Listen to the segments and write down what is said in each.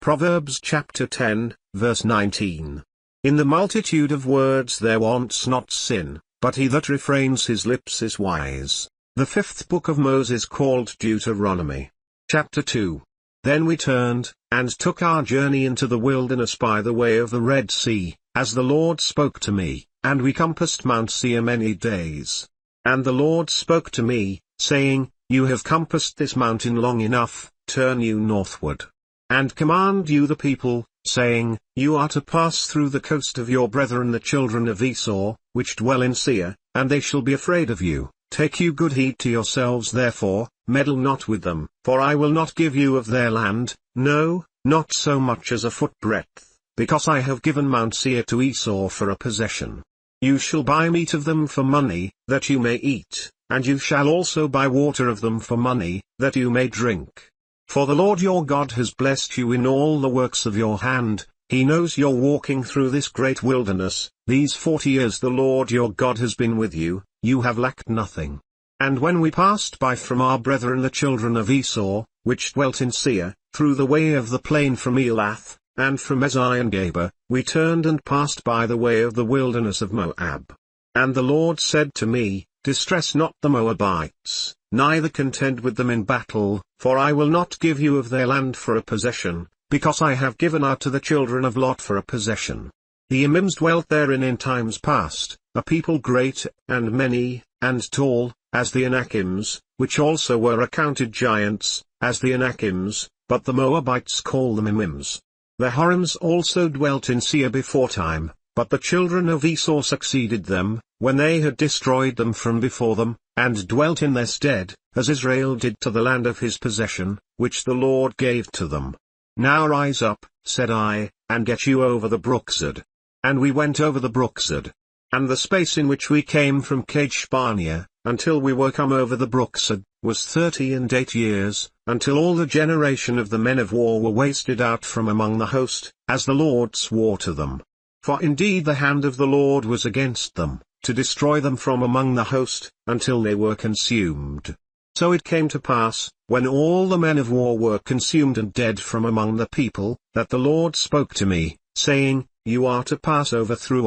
Proverbs chapter 10, verse 19. In the multitude of words there wants not sin, but he that refrains his lips is wise. The fifth book of Moses called Deuteronomy. Chapter 2. Then we turned, and took our journey into the wilderness by the way of the Red Sea, as the Lord spoke to me, and we compassed Mount Seir many days. And the Lord spoke to me, saying, You have compassed this mountain long enough, turn you northward. And command you the people, saying, You are to pass through the coast of your brethren the children of Esau, which dwell in Seir, and they shall be afraid of you. Take you good heed to yourselves therefore, meddle not with them, for I will not give you of their land, no, not so much as a footbreadth, because I have given Mount Seir to Esau for a possession. You shall buy meat of them for money, that you may eat, and you shall also buy water of them for money, that you may drink. For the Lord your God has blessed you in all the works of your hand. He knows you're walking through this great wilderness. These 40 years the Lord your God has been with you, you have lacked nothing. And when we passed by from our brethren the children of Esau, which dwelt in Seir, through the way of the plain from Elath, and from Ezion-Geber, we turned and passed by the way of the wilderness of Moab. And the Lord said to me, Distress not the Moabites, neither contend with them in battle, for I will not give you of their land for a possession, because I have given her to the children of Lot for a possession. The Emims dwelt therein in times past, a people great, and many, and tall, as the Anakims, which also were accounted giants, as the Anakims, but the Moabites call them Emims. The Horims also dwelt in Seir beforetime, but the children of Esau succeeded them, when they had destroyed them from before them, and dwelt in their stead, as Israel did to the land of his possession, which the Lord gave to them. Now rise up, said I, and get you over the Brooksard. And we went over the Brooksard. And the space in which we came from Kadesh-barnea, until we were come over the Brooksard, was 38 years, until all the generation of the men of war were wasted out from among the host, as the Lord swore to them. For indeed the hand of the Lord was against them, to destroy them from among the host, until they were consumed. So it came to pass, when all the men of war were consumed and dead from among the people, that the Lord spoke to me, saying, You are to pass over through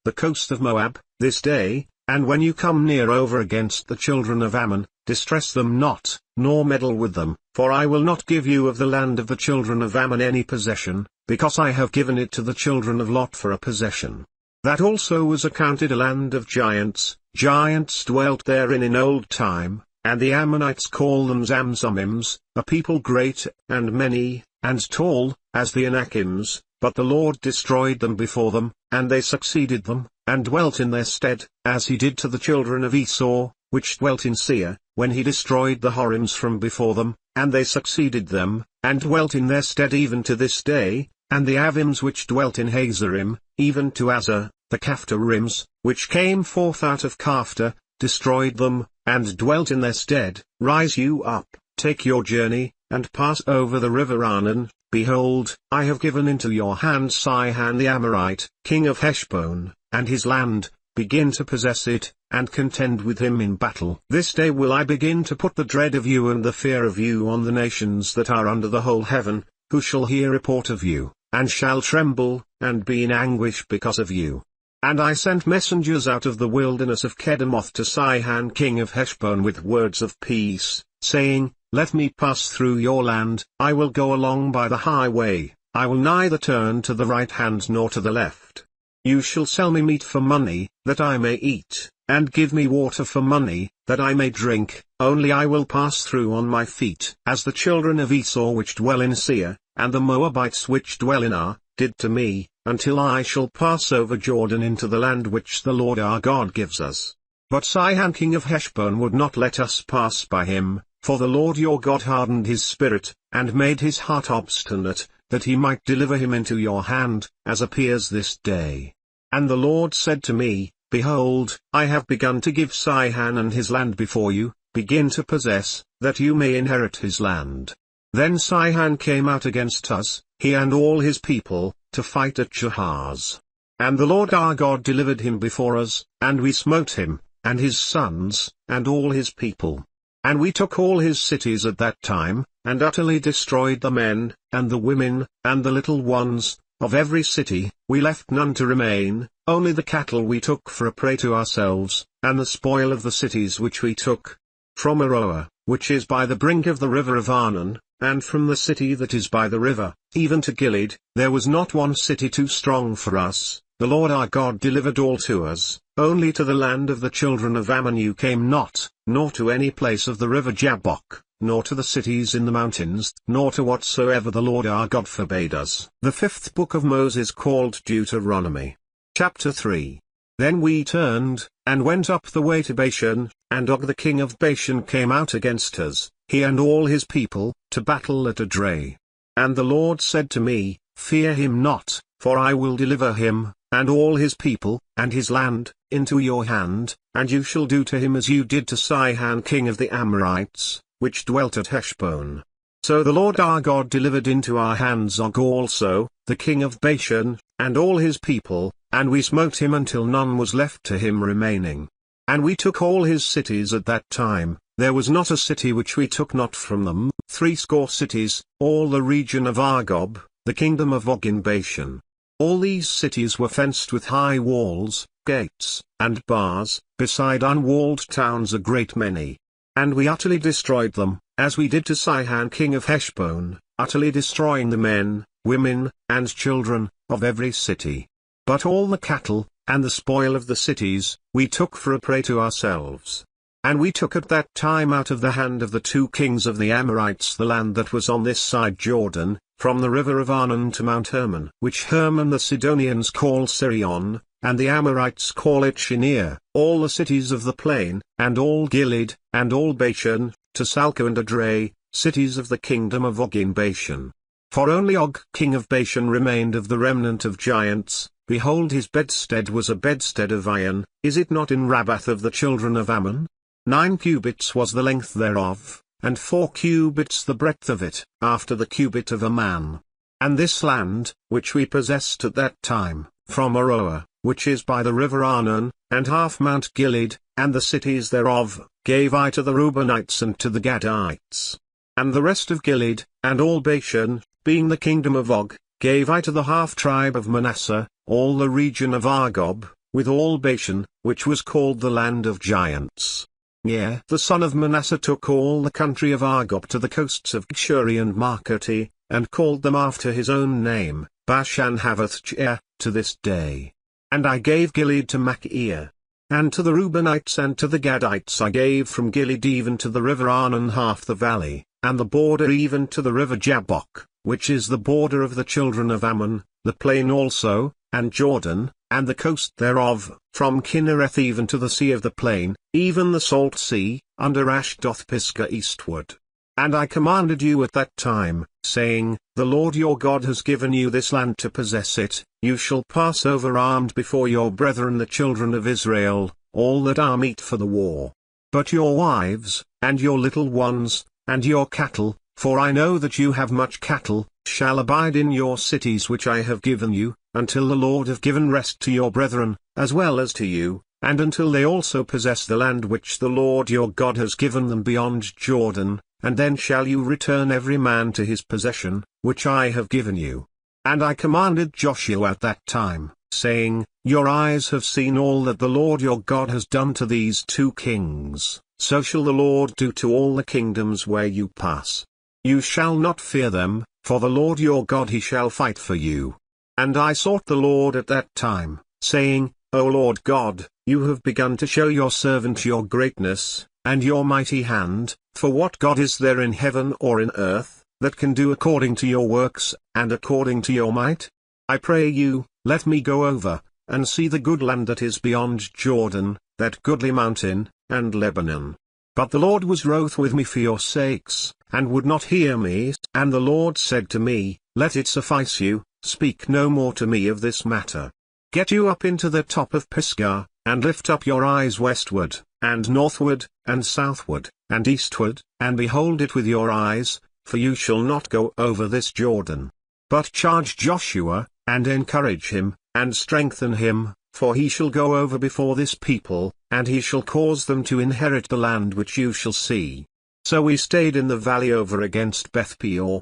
the coast of Moab, this day, and when you come near over against the children of Ammon, distress them not, nor meddle with them, for I will not give you of the land of the children of Ammon any possession, because I have given it to the children of Lot for a possession. That also was accounted a land of giants. Giants dwelt therein in old time, and the Ammonites call them Zamzummims, a people great, and many, and tall, as the Anakims, but the Lord destroyed them before them, and they succeeded them, and dwelt in their stead, as he did to the children of Esau, which dwelt in Seir, when he destroyed the Horims from before them, and they succeeded them, and dwelt in their stead even to this day, and the Avims which dwelt in Hazerim, even to Azar, the Caphtorims, which came forth out of Caphtor, destroyed them, and dwelt in their stead. Rise you up, take your journey, and pass over the river Arnon. Behold, I have given into your hand Sihon the Amorite, king of Heshbon, and his land. Begin to possess it, and contend with him in battle. This day will I begin to put the dread of you and the fear of you on the nations that are under the whole heaven, who shall hear report of you, and shall tremble, and be in anguish because of you. And I sent messengers out of the wilderness of Kedemoth to Sihon king of Heshbon with words of peace, saying, Let me pass through your land. I will go along by the highway, I will neither turn to the right hand nor to the left. You shall sell me meat for money, that I may eat, and give me water for money, that I may drink, only I will pass through on my feet. As the children of Esau which dwell in Seir, and the Moabites which dwell in Ar, did to me, until I shall pass over Jordan into the land which the Lord our God gives us. But Sihon king of Heshbon would not let us pass by him, for the Lord your God hardened his spirit, and made his heart obstinate, that he might deliver him into your hand, as appears this day. And the Lord said to me, Behold, I have begun to give Sihon and his land before you, begin to possess, that you may inherit his land. Then Sihon came out against us, he and all his people, to fight at Jahaz. And the Lord our God delivered him before us, and we smote him, and his sons, and all his people. And we took all his cities at that time, and utterly destroyed the men, and the women, and the little ones, of every city. We left none to remain, only the cattle we took for a prey to ourselves, and the spoil of the cities which we took. From Aroer, which is by the brink of the river of Arnon, and from the city that is by the river, even to Gilead, there was not one city too strong for us. The Lord our God delivered all to us. Only to the land of the children of Ammon you came not, nor to any place of the river Jabbok, nor to the cities in the mountains, nor to whatsoever the Lord our God forbade us. The fifth book of Moses called Deuteronomy. Chapter 3. Then we turned, and went up the way to Bashan, and Og the king of Bashan came out against us, he and all his people, to battle at Edrei. And the Lord said to me, Fear him not, for I will deliver him, and all his people, and his land, into your hand, and you shall do to him as you did to Sihon king of the Amorites, which dwelt at Heshbon. So the Lord our God delivered into our hands Og also, the king of Bashan, and all his people, and we smote him until none was left to him remaining. And we took all his cities at that time, there was not a city which we took not from them, 80 cities, all the region of Argob, the kingdom of Og in Bashan. All these cities were fenced with high walls, gates, and bars, beside unwalled towns a great many. And we utterly destroyed them, as we did to Sihon king of Heshbon, utterly destroying the men, women, and children, of every city. But all the cattle, and the spoil of the cities, we took for a prey to ourselves. And we took at that time out of the hand of the 2 kings of the Amorites the land that was on this side Jordan, from the river of Arnon to Mount Hermon, which Hermon the Sidonians call Sirion, and the Amorites call it Shinir, all the cities of the plain, and all Gilead, and all Bashan, to Salca and Edrei, cities of the kingdom of Og in Bashan. For only Og king of Bashan remained of the remnant of giants. Behold, his bedstead was a bedstead of iron. Is it not in Rabbath of the children of Ammon? 9 cubits was the length thereof, and 4 cubits the breadth of it, after the cubit of a man. And this land, which we possessed at that time, from Aroer, which is by the river Arnon, and half Mount Gilead, and the cities thereof, gave I to the Reubenites and to the Gadites. And the rest of Gilead, and all Bashan, being the kingdom of Og, gave I to the half-tribe of Manasseh, all the region of Argob, with all Bashan, which was called the land of giants. Yea, the son of Manasseh took all the country of Argob to the coasts of Geshuri and Markoti, and called them after his own name, Bashan Havoth-Jair, to this day. And I gave Gilead to Machir. And to the Reubenites and to the Gadites I gave from Gilead even to the river Arnon half the valley, and the border even to the river Jabbok, which is the border of the children of Ammon, the plain also, and Jordan, and the coast thereof, from Kinnereth even to the sea of the plain, even the salt sea, under Ashdoth Pisgah eastward. And I commanded you at that time, saying, The Lord your God has given you this land to possess it. You shall pass over armed before your brethren the children of Israel, all that are meet for the war. But your wives, and your little ones, and your cattle, for I know that you have much cattle, shall abide in your cities which I have given you, until the Lord have given rest to your brethren, as well as to you, and until they also possess the land which the Lord your God has given them beyond Jordan, and then shall you return every man to his possession, which I have given you. And I commanded Joshua at that time, saying, Your eyes have seen all that the Lord your God has done to these 2 kings, so shall the Lord do to all the kingdoms where you pass. You shall not fear them, for the Lord your God he shall fight for you. And I sought the Lord at that time, saying, O Lord God, you have begun to show your servant your greatness, and your mighty hand, for what God is there in heaven or in earth, that can do according to your works, and according to your might? I pray you, let me go over, and see the good land that is beyond Jordan, that goodly mountain, and Lebanon. But the Lord was wroth with me for your sakes, and would not hear me. And the Lord said to me, Let it suffice you, speak no more to me of this matter. Get you up into the top of Pisgah, and lift up your eyes westward, and northward, and southward, and eastward, and behold it with your eyes, for you shall not go over this Jordan. But charge Joshua, and encourage him, and strengthen him, for he shall go over before this people, and he shall cause them to inherit the land which you shall see. So we stayed in the valley over against Beth Peor,